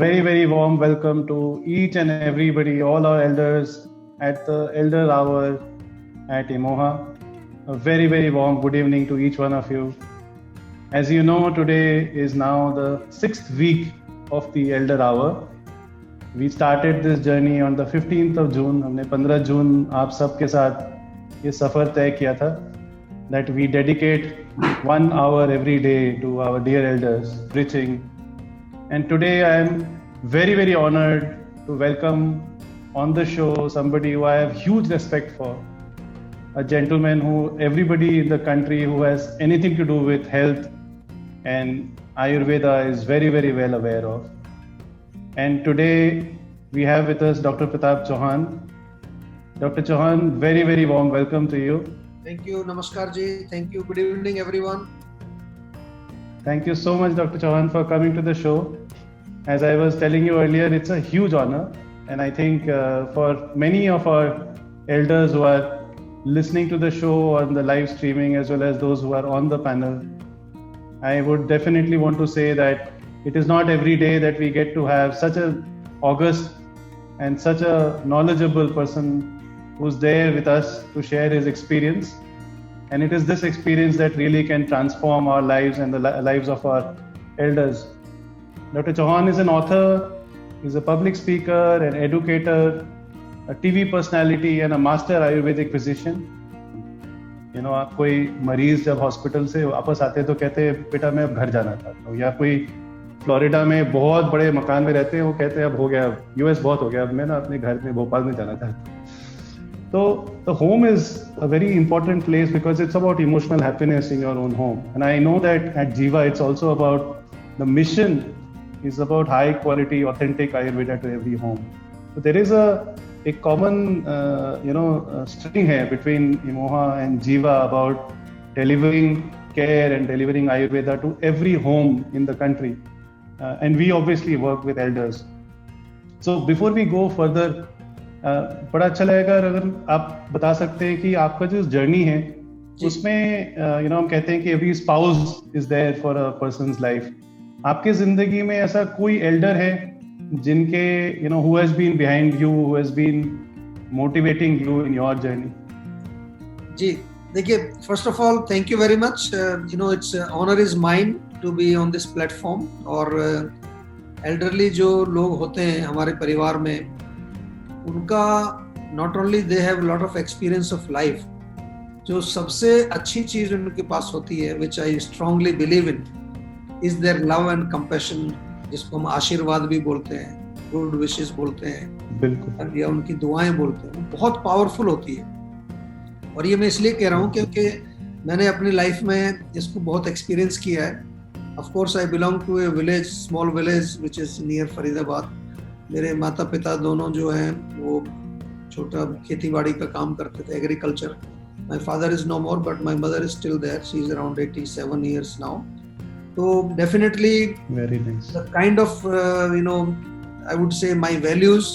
very, very warm welcome to each and everybody, all our elders at the Elder Hour at Imoha. A very, very warm good evening to each one of you. As you know, today is now the 6th week of the Elder Hour. We started this journey on the 15th of June. हमने 15 जून आप सबके साथ ये सफ़र तय किया था that we dedicate 1 hour every day to our dear elders preaching. And today I am very, very honored to welcome on the show somebody who I have huge respect for, a gentleman who everybody in the country who has anything to do with health and Ayurveda is very, very well aware of. And today we have with us Dr. Pratap Chauhan. Dr. Chauhan, very, very warm welcome to you. Thank you, Namaskar ji. Thank you. Good evening, everyone. Thank you so much, Dr. Chauhan, for coming to the show. As I was telling you earlier, it's a huge honor. And I think for many of our elders who are listening to the show on the live streaming, as well as those who are on the panel, I would definitely want to say that it is not every day that we get to have such an august and such a knowledgeable person who's there with us to share his experience. And it is this experience that really can transform our lives and the lives of our elders. Dr. Chauhan is an author, he's a public speaker, an educator, a TV personality and a master Ayurvedic physician. You know, आप कोई मरीज जब hospital से वापस आते हैं तो कहते हैं बेटा मैं अब घर जाना चाहता हूँ, या कोई फ्लोरिडा में बहुत बड़े मकान में रहते हैं वो कहते हैं अब हो गया, यूएस बहुत हो गया, अब मैं ना अपने घर में भोपाल में जाना चाहता हूँ. So the home is a very important place because it's about emotional happiness in your own home. And I know that at Jiva it's also about the mission is about high quality, authentic Ayurveda to every home. So there is a common string here between Imoha and Jiva about delivering care and delivering Ayurveda to every home in the country. And we obviously work with elders. So before we go further, बड़ा अच्छा लगेगा अगर आप बता सकते हैं कि आपका जो जर्नी है उसमें हम कहते हैं कि every spouse is there for a person's life. आपके जिंदगी में ऐसा कोई एल्डर है जिनके who has been behind you, who has been motivating you in your journey? जी देखिए, first of all thank you very much. It's honour is mine to be on this platform. और एल्डरली जो लोग होते हैं हमारे परिवार में, उनका not only they have lot of experience of life, जो सबसे अच्छी चीज उनके पास होती है which I strongly believe in is their love and compassion, जिसको हम आशीर्वाद भी बोलते हैं, गुड विशेस बोलते हैं, बिल्कुल, या उनकी दुआएं बोलते हैं. वो बहुत पावरफुल होती है. और ये मैं इसलिए कह रहा हूँ क्योंकि मैंने अपनी लाइफ में इसको बहुत एक्सपीरियंस किया है. Of course I belong to a village, small village which is near Faridabad. मेरे माता पिता दोनों जो हैं वो छोटा खेती बाड़ी का काम करते थे, agriculture. My father is no more but my mother is still there. She is around 87 years now. तो definitely very nice the kind of I would say my values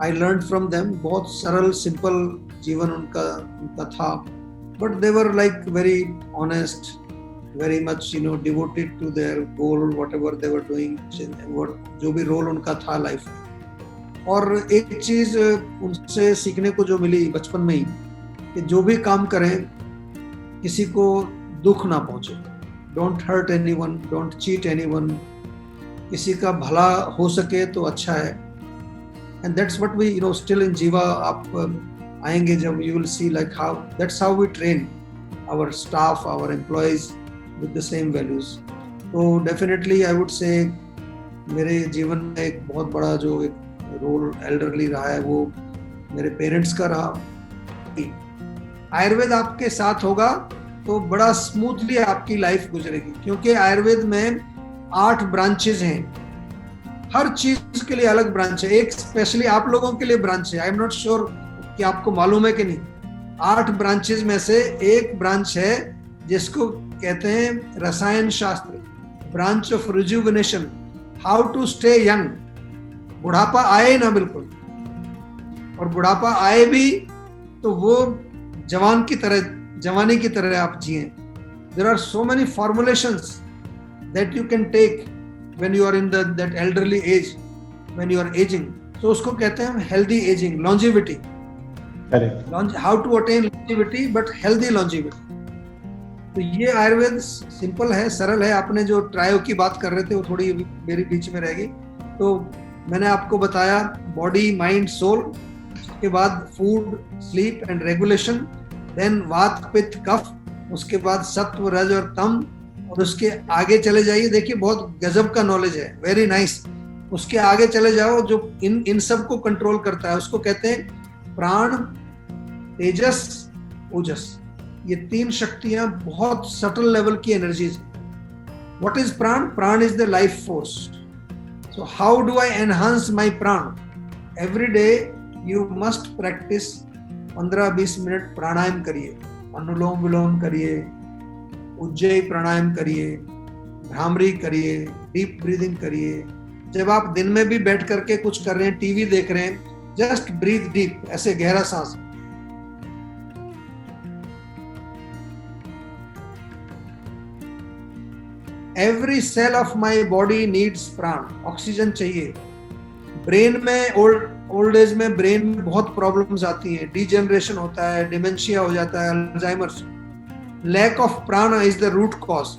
I learned from them. बहुत सरल simple जीवन उनका था, but they were like very honest, very much devoted to their goal, whatever they were doing, जो भी role उनका था life में. और एक चीज उनसे सीखने को जो मिली बचपन में ही, कि जो भी काम करें किसी को दुख ना पहुंचे. Don't hurt anyone, don't cheat anyone. किसी का भला हो सके तो अच्छा है. And that's what we still in Jiva. आप आएंगे जब, you will see like how that's how we train our staff, our employees with the same values. तो definitely I would say मेरे जीवन में एक बहुत बड़ा जो एक रोल एल्डरली रहा है वो मेरे पेरेंट्स का रहा. आयुर्वेद आपके साथ होगा तो बड़ा स्मूथली आपकी लाइफ गुजरेगी, क्योंकि आयुर्वेद में 8 ब्रांचेज हैं. हर चीज के लिए अलग ब्रांच है. एक स्पेशली आप लोगों के लिए ब्रांच है. आई एम नॉट श्योर कि आपको मालूम है कि नहीं. 8 ब्रांचेज में से एक ब्रांच है जिसको कहते हैं रसायन शास्त्र, branch of rejuvenation, how to stay young. बुढ़ापा आए ना बिल्कुल, और बुढ़ापा आए भी तो वो जवानी की तरह आप जिए. There are so many formulations that you can take when you are in that elderly age. When you are ageing, तो उसको कहते हैं healthy ageing, longevity. Correct. How to attain longevity but healthy longevity. तो ये Ayurveda simple है, सरल है। आपने जो ट्रायो की बात कर रहे थे वो थोड़ी मेरी बीच में रहेगी। तो मैंने आपको बताया बॉडी, माइंड, सोल, उसके बाद food, sleep and regulation, then vata, pitta, कफ, उसके बाद सत्व, रज और तम, और उसके आगे चले जाइए। देखिए बहुत गजब का नॉलेज है, वेरी नाइस। उसके आगे चले जाओ, जो इन सब को कंट्रोल करता है उसको कहते हैं प्राण, तेजस, ओजस। ये तीन शक्तियां बहुत सटल लेवल की एनर्जीज है। What is prana? Prana is the life force. So how do I enhance my prana? Every day you must practise 15-20 minute pranayama करिए, अनुलोम विलोम करिए, उज्जयी प्राणायाम करिए, भ्रामरी करिए, डीप ब्रीदिंग करिए। जब आप दिन में भी बैठ करके कुछ कर रहे हैं, टीवी देख रहे हैं, जस्ट ब्रीथ डीप, ऐसे गहरा सांस। Every cell of my body needs prana. Oxygen चाहिए। ब्रेन में ओल्ड एज में ब्रेन में बहुत प्रॉब्लम्स आती हैं, डिजेनरेशन होता है, डिमेंशिया हो जाता है, अल्जाइमर्स। लैक ऑफ प्राण इज द रूट कॉज।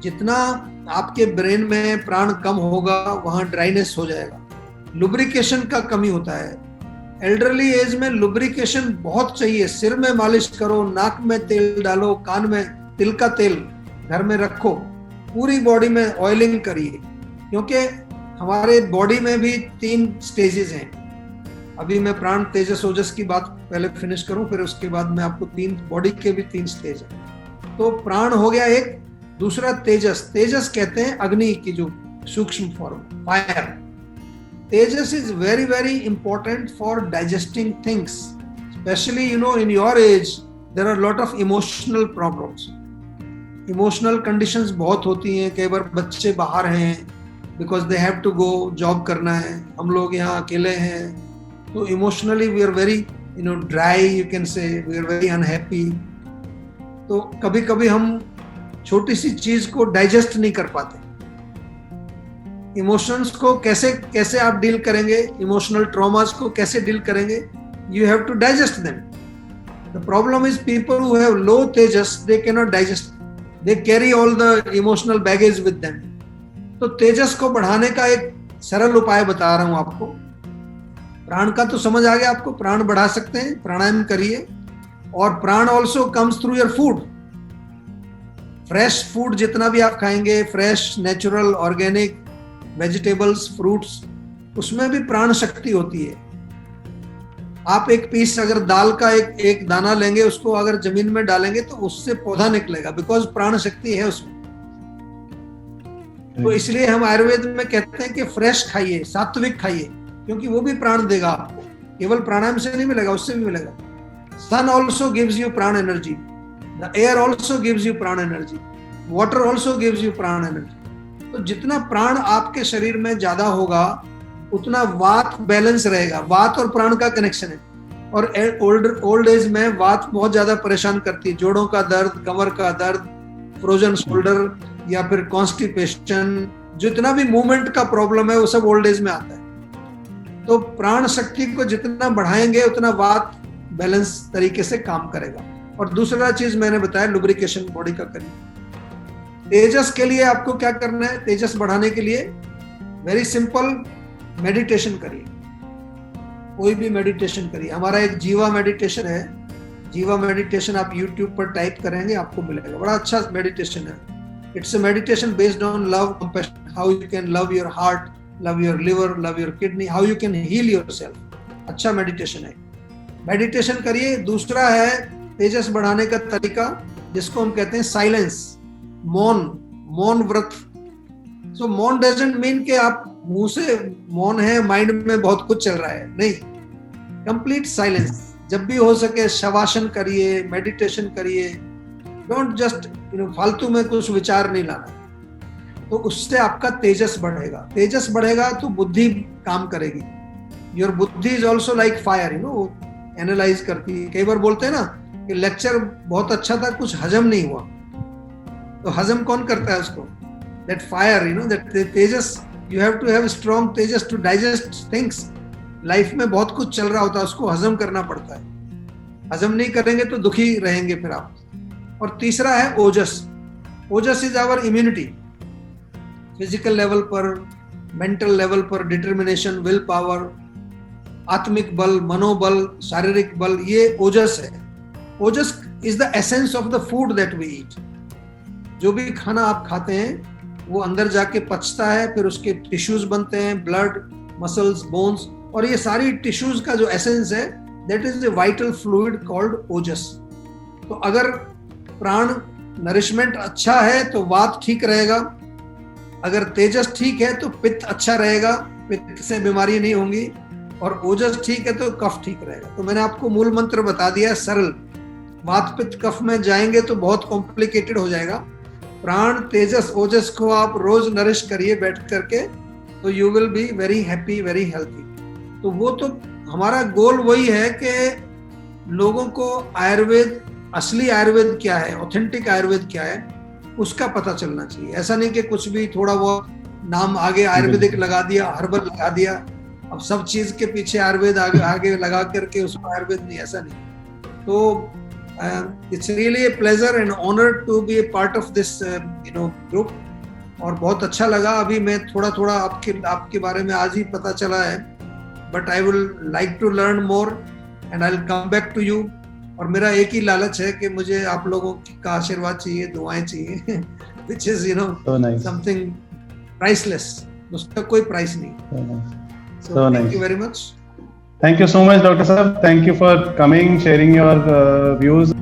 जितना आपके ब्रेन में प्राण कम होगा वहां ड्राइनेस हो जाएगा, लुब्रिकेशन का कमी होता है। एल्डरली एज में लुब्रिकेशन बहुत चाहिए। सिर में मालिश करो, नाक में तेल डालो, कान में तिल का तेल घर में रखो, पूरी बॉडी में ऑयलिंग करिए, क्योंकि हमारे बॉडी में भी 3 स्टेजेस हैं। अभी मैं प्राण, तेजस, ओजस की बात पहले फिनिश करूं, फिर उसके बाद मैं आपको बॉडी के भी 3 स्टेज हैं। तो प्राण हो गया एक। दूसरा तेजस। तेजस कहते हैं अग्नि की जो सूक्ष्म form, fire. Tejas is very very important for digesting things, specially in your age there are lot of emotional problems. Emotional conditions बहुत होती हैं। कई बार बच्चे बाहर हैं because they have to go, job करना है, हम लोग यहाँ अकेले हैं, तो emotionally we are very dry, you can say, we are very unhappy. तो कभी कभी हम छोटी सी चीज को डाइजेस्ट नहीं कर पाते। इमोशंस को कैसे आप डील करेंगे, इमोशनल ट्रॉमास को कैसे डील करेंगे? You have to digest them. The problem is people who have low tejas, they can not digest, they carry all the emotional baggage with them. तो तेजस को बढ़ाने का एक सरल उपाय बता रहा हूं आपको। प्राण का तो समझ आ गया आपको, प्राण बढ़ा सकते हैं, प्राणायाम करिए। और प्राण also comes through your food. Fresh food जितना भी आप खाएंगे, fresh, natural, organic vegetables, fruits, उसमें भी प्राण शक्ति होती है। आप एक पीस अगर दाल का एक दाना लेंगे, उसको अगर जमीन में डालेंगे तो उससे पौधा निकलेगा, बिकॉज प्राण शक्ति है उसमें। तो इसलिए हम आयुर्वेद में कहते हैं कि फ्रेश खाइए, सात्विक खाइए, क्योंकि वो भी प्राण देगा आपको। केवल प्राणायाम से नहीं मिलेगा, उससे भी मिलेगा। Sun also gives you prana energy, the air also gives you prana energy, water also gives you prana energy. तो जितना प्राण आपके शरीर में ज्यादा होगा उतना वात बैलेंस रहेगा। वात और प्राण का कनेक्शन है। और ओल्ड एज में वात बहुत ज्यादा परेशान करती है, जोड़ों का दर्द, कमर का दर्द, फ्रोजन शोल्डर, या फिर कॉन्स्टिपेशन, जितना भी मूवमेंट का प्रॉब्लम है वो सब ओल्ड एज में आता है। तो प्राण शक्ति को जितना बढ़ाएंगे उतना वात बैलेंस तरीके से काम करेगा। और दूसरा चीज मैंने बताया, लुब्रिकेशन बॉडी का करिए। तेजस के लिए आपको क्या करना है? तेजस बढ़ाने के लिए वेरी सिंपल, मेडिटेशन करिए। कोई भी मेडिटेशन करिए। हमारा एक जीवा मेडिटेशन है। जीवा मेडिटेशन आप YouTube पर टाइप करेंगे आपको मिलेगा, बड़ा अच्छा मेडिटेशन है। It's a meditation based on love, compassion, how you can love your heart, love your liver, love your kidney, how you can heal yourself. अच्छा मेडिटेशन है, मेडिटेशन करिए। दूसरा है तेजस बढ़ाने का तरीका, जिसको हम कहते हैं साइलेंस, मौन व्रत। सो मौन डजंट मीन कि आप मुंह से मौन है, माइंड में बहुत कुछ चल रहा है, नहीं। Complete silence. जब भी हो सके शवासन करिए, मेडिटेशन करिए। डोंट जस्ट फालतू में कुछ विचार नहीं लाना। तो उससे आपका तेजस बढ़ेगा। तेजस बढ़ेगा तो बुद्धि काम करेगी। योर बुद्धि is also like fire, analyse करती है। कई बार बोलते हैं ना कि लेक्चर बहुत अच्छा था, कुछ हजम नहीं हुआ, तो हजम कौन करता है उसको? That fire, that tejas you have to have strong tejas to digest things. Life में बहुत कुछ चल रहा होता है, उसको हजम करना पड़ता है। हजम नहीं करेंगे तो दुखी रहेंगे फिर आप। और तीसरा है ओजस। Ojas is our immunity. Physical level पर, मेंटल लेवल पर डिटर्मिनेशन, विल पावर, आत्मिक बल, मनोबल, शारीरिक बल, ये ओजस है। Ojas is the essence of the food that we eat. जो भी खाना आप खाते हैं वो अंदर जाके पचता है, फिर उसके टिश्यूज बनते हैं, ब्लड, मसल्स, बोन्स, और ये सारी टिश्यूज का जो एसेंस है that is the vital fluid called ojas. तो अगर प्राण नरिशमेंट अच्छा है तो वात ठीक रहेगा, अगर तेजस ठीक है तो पित्त अच्छा रहेगा, पित्त से बीमारी नहीं होंगी, और ओजस ठीक है तो कफ ठीक रहेगा। तो मैंने आपको मूल मंत्र बता दिया, सरल। वात पित्त कफ में जाएंगे तो बहुत कॉम्प्लिकेटेड हो जाएगा। प्राण, तेजस, ओजस को आप रोज नरिश करिए बैठ करके, तो you will be very happy, very healthy. तो वो तो हमारा गोल वही है कि लोगों को आयुर्वेद, असली आयुर्वेद क्या है, ऑथेंटिक आयुर्वेद क्या है, उसका पता चलना चाहिए। ऐसा नहीं कि कुछ भी थोड़ा वो नाम आगे आयुर्वेदिक लगा दिया, हर्बल लगा दिया, अब सब चीज के पीछे आयुर्वेद आगे लगा करके उसको आयुर्वेद नहीं, ऐसा नहीं। तो it's really a pleasure and honour to be a part of this group. और बहुत अच्छा लगा। अभी मैं थोड़ा थोड़ा आपके बारे में आज ही पता चला है, but I will like to learn more and I will come back to you. और मेरा एक ही लालच है कि मुझे आप लोगों का आशीर्वाद चाहिए, दुआएं चाहिए, which is something priceless. उसका कोई प्राइस नहीं। So thank you very much. Thank you so much, Dr. Saab. Thank you for coming, sharing your views.